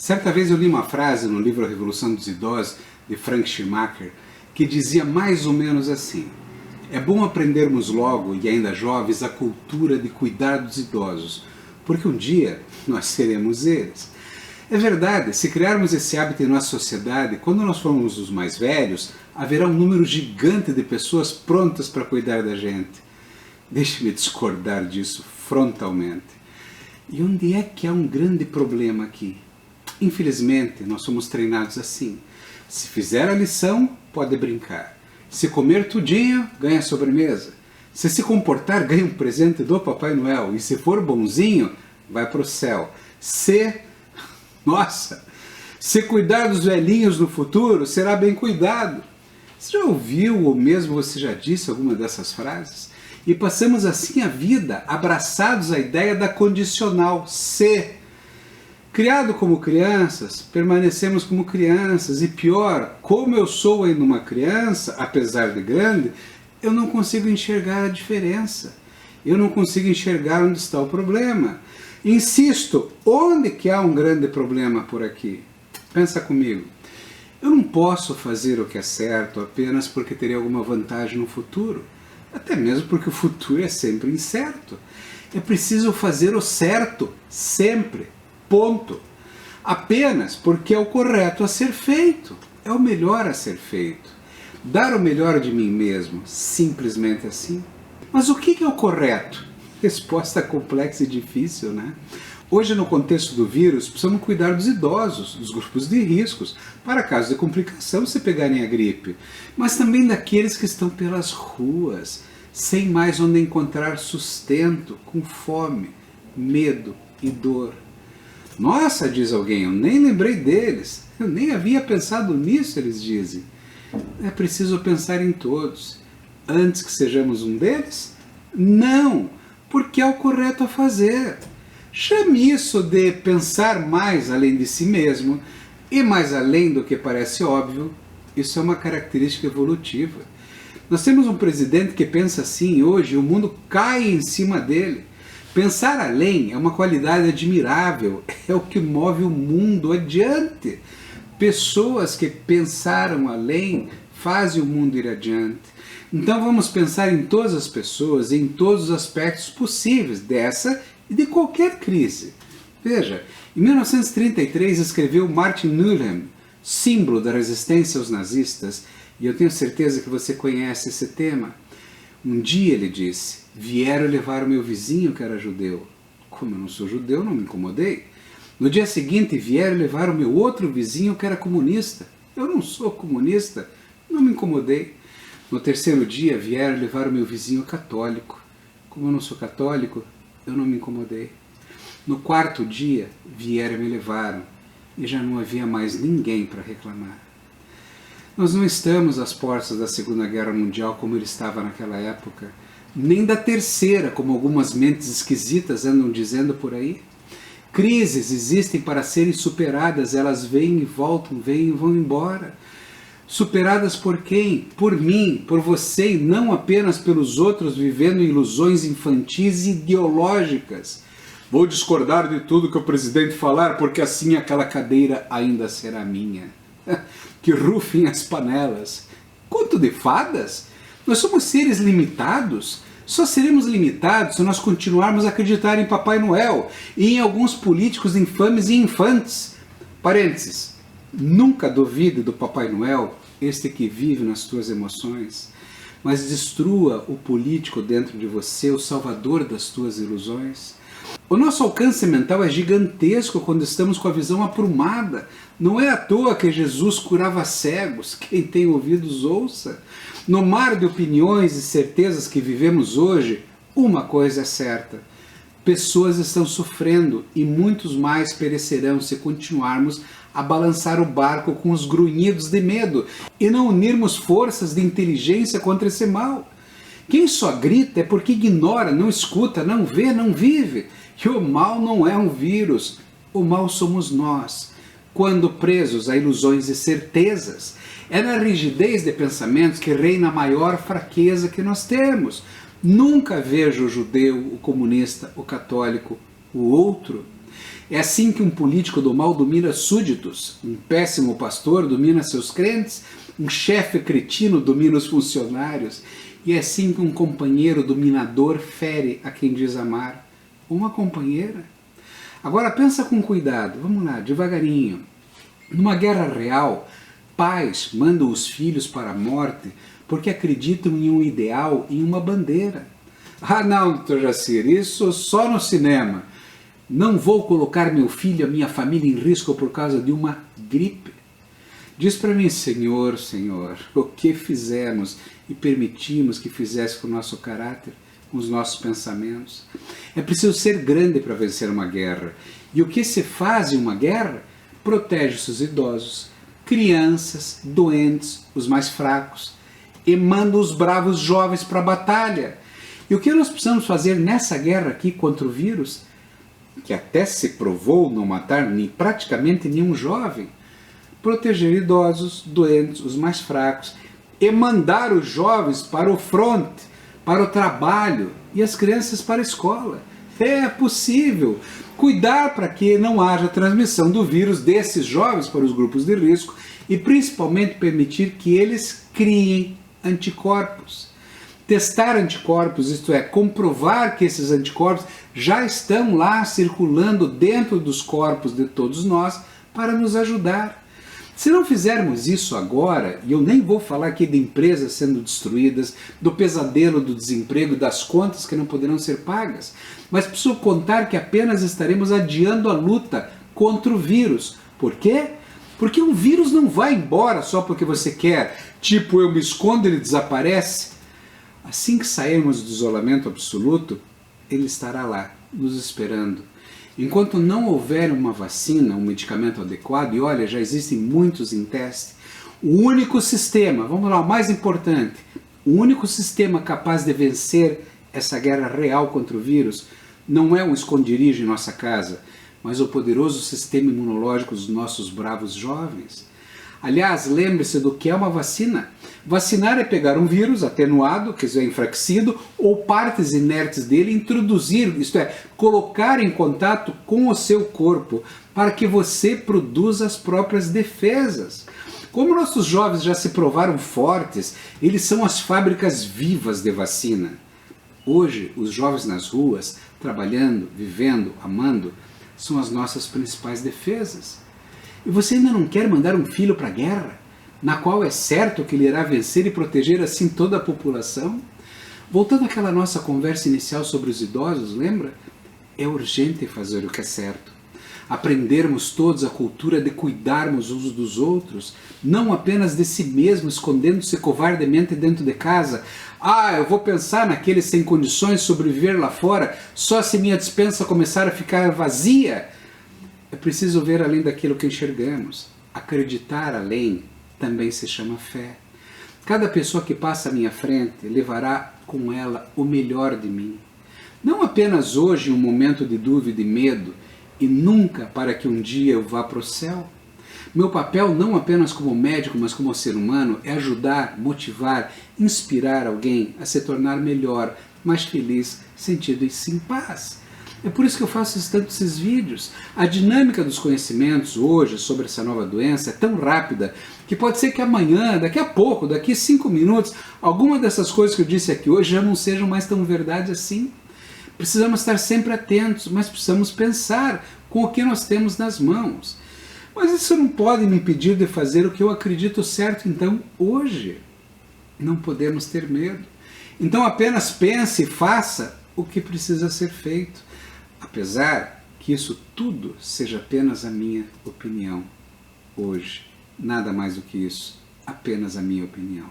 Certa vez eu li uma frase no livro A Revolução dos Idosos, de Frank Schumacher, que dizia mais ou menos assim: é bom aprendermos logo, e ainda jovens, a cultura de cuidar dos idosos, porque um dia nós seremos eles. É verdade, se criarmos esse hábito em nossa sociedade, quando nós formos os mais velhos, haverá um número gigante de pessoas prontas para cuidar da gente. Deixe-me discordar disso frontalmente. E onde é que há um grande problema aqui? Infelizmente, nós somos treinados assim. Se fizer a lição, pode brincar. Se comer tudinho, ganha sobremesa. Se comportar, ganha um presente do Papai Noel. E se for bonzinho, vai para o céu. Se cuidar dos velhinhos no futuro, será bem cuidado. Você já ouviu ou mesmo você já disse alguma dessas frases? E passamos assim a vida, abraçados à ideia da condicional, se. Criado como crianças, permanecemos como crianças, e pior, como eu sou ainda uma criança, apesar de grande, eu não consigo enxergar a diferença. Eu não consigo enxergar onde está o problema. Insisto, onde que há um grande problema por aqui? Pensa comigo. Eu não posso fazer o que é certo apenas porque terei alguma vantagem no futuro. Até mesmo porque o futuro é sempre incerto. É preciso fazer o certo, sempre. Ponto. Apenas porque é o correto a ser feito. É o melhor a ser feito. Dar o melhor de mim mesmo, simplesmente assim. Mas o que é o correto? Resposta complexa e difícil, né? Hoje, no contexto do vírus, precisamos cuidar dos idosos, dos grupos de riscos, para caso de complicação se pegarem a gripe, mas também daqueles que estão pelas ruas, sem mais onde encontrar sustento, com fome, medo e dor. Nossa, diz alguém, eu nem lembrei deles, eu nem havia pensado nisso, eles dizem. É preciso pensar em todos. Antes que sejamos um deles? Não, porque é o correto a fazer. Chame isso de pensar mais além de si mesmo, e mais além do que parece óbvio, isso é uma característica evolutiva. Nós temos um presidente que pensa assim hoje, e o mundo cai em cima dele. Pensar além é uma qualidade admirável, é o que move o mundo adiante. Pessoas que pensaram além fazem o mundo ir adiante. Então vamos pensar em todas as pessoas, em todos os aspectos possíveis dessa e de qualquer crise. Veja, em 1933 escreveu Martin Nuland, símbolo da resistência aos nazistas, e eu tenho certeza que você conhece esse tema. Um dia ele disse: vieram levar o meu vizinho que era judeu. Como eu não sou judeu, não me incomodei. No dia seguinte vieram levar o meu outro vizinho que era comunista. Eu não sou comunista, não me incomodei. No terceiro dia vieram levar o meu vizinho católico. Como eu não sou católico, eu não me incomodei. No quarto dia vieram e me levaram, e já não havia mais ninguém para reclamar. Nós não estamos às portas da Segunda Guerra Mundial como ele estava naquela época, nem da terceira, como algumas mentes esquisitas andam dizendo por aí. Crises existem para serem superadas, elas vêm e voltam, vêm e vão embora. Superadas por quem? Por mim, por você, e não apenas pelos outros vivendo ilusões infantis e ideológicas. Vou discordar de tudo que o presidente falar, porque assim aquela cadeira ainda será minha. Que rufem as panelas. Conto de fadas? Nós somos seres limitados. Só seremos limitados se nós continuarmos a acreditar em Papai Noel e em alguns políticos infames e infantes. Parênteses. Nunca duvide do Papai Noel, este que vive nas tuas emoções, mas destrua o político dentro de você, o salvador das tuas ilusões. O nosso alcance mental é gigantesco quando estamos com a visão aprumada. Não é à toa que Jesus curava cegos. Quem tem ouvidos ouça. No mar de opiniões e certezas que vivemos hoje, uma coisa é certa: pessoas estão sofrendo e muitos mais perecerão se continuarmos a balançar o barco com os grunhidos de medo e não unirmos forças de inteligência contra esse mal. Quem só grita é porque ignora, não escuta, não vê, não vive. E o mal não é um vírus, o mal somos nós, quando presos a ilusões e certezas. É na rigidez de pensamentos que reina a maior fraqueza que nós temos. Nunca vejo o judeu, o comunista, o católico, o outro. É assim que um político do mal domina súditos, um péssimo pastor domina seus crentes, um chefe cretino domina os funcionários, e é assim que um companheiro dominador fere a quem diz amar. Uma companheira. Agora pensa com cuidado, vamos lá, devagarinho. Numa guerra real, pais mandam os filhos para a morte porque acreditam em um ideal, em uma bandeira. Ah não, doutor Jacir, isso só no cinema. Não vou colocar meu filho, a minha família em risco por causa de uma gripe. Diz para mim, Senhor, Senhor, o que fizemos e permitimos que fizesse com o nosso caráter, com os nossos pensamentos? É preciso ser grande para vencer uma guerra. E o que se faz em uma guerra? Protege os idosos, crianças, doentes, os mais fracos, e manda os bravos jovens para a batalha. E o que nós precisamos fazer nessa guerra aqui contra o vírus, que até se provou não matar praticamente nenhum jovem? Proteger idosos, doentes, os mais fracos, e mandar os jovens para o fronte, para o trabalho, e as crianças para a escola. É possível cuidar para que não haja transmissão do vírus desses jovens para os grupos de risco e principalmente permitir que eles criem anticorpos. Testar anticorpos, isto é, comprovar que esses anticorpos já estão lá circulando dentro dos corpos de todos nós para nos ajudar. Se não fizermos isso agora, e eu nem vou falar aqui de empresas sendo destruídas, do pesadelo do desemprego, das contas que não poderão ser pagas, mas preciso contar que apenas estaremos adiando a luta contra o vírus. Por quê? Porque um vírus não vai embora só porque você quer, tipo eu me escondo e ele desaparece. Assim que sairmos do isolamento absoluto, ele estará lá, nos esperando. Enquanto não houver uma vacina, um medicamento adequado, e olha, já existem muitos em teste, o único sistema, vamos lá, o mais importante, o único sistema capaz de vencer essa guerra real contra o vírus não é um esconderijo em nossa casa, mas o poderoso sistema imunológico dos nossos bravos jovens. Aliás, lembre-se do que é uma vacina. Vacinar é pegar um vírus atenuado, quer dizer, enfraquecido, ou partes inertes dele e introduzir, isto é, colocar em contato com o seu corpo, para que você produza as próprias defesas. Como nossos jovens já se provaram fortes, eles são as fábricas vivas de vacina. Hoje, os jovens nas ruas, trabalhando, vivendo, amando, são as nossas principais defesas. E você ainda não quer mandar um filho para a guerra, na qual é certo que ele irá vencer e proteger assim toda a população? Voltando àquela nossa conversa inicial sobre os idosos, lembra? É urgente fazer o que é certo. Aprendermos todos a cultura de cuidarmos uns dos outros, não apenas de si mesmo, escondendo-se covardemente dentro de casa. Ah, eu vou pensar naqueles sem condições de sobreviver lá fora, só se minha despensa começar a ficar vazia. É preciso ver além daquilo que enxergamos. Acreditar além também se chama fé. Cada pessoa que passa à minha frente levará com ela o melhor de mim. Não apenas hoje, em um momento de dúvida e medo, e nunca para que um dia eu vá para o céu. Meu papel, não apenas como médico, mas como ser humano, é ajudar, motivar, inspirar alguém a se tornar melhor, mais feliz, sentido e em paz. É por isso que eu faço tantos esses vídeos. A dinâmica dos conhecimentos hoje sobre essa nova doença é tão rápida que pode ser que amanhã, daqui a pouco, daqui 5 minutos, alguma dessas coisas que eu disse aqui hoje já não sejam mais tão verdade assim. Precisamos estar sempre atentos, mas precisamos pensar com o que nós temos nas mãos. Mas isso não pode me impedir de fazer o que eu acredito certo, então, hoje. Não podemos ter medo. Então apenas pense e faça o que precisa ser feito. Apesar que isso tudo seja apenas a minha opinião. Hoje, nada mais do que isso, apenas a minha opinião.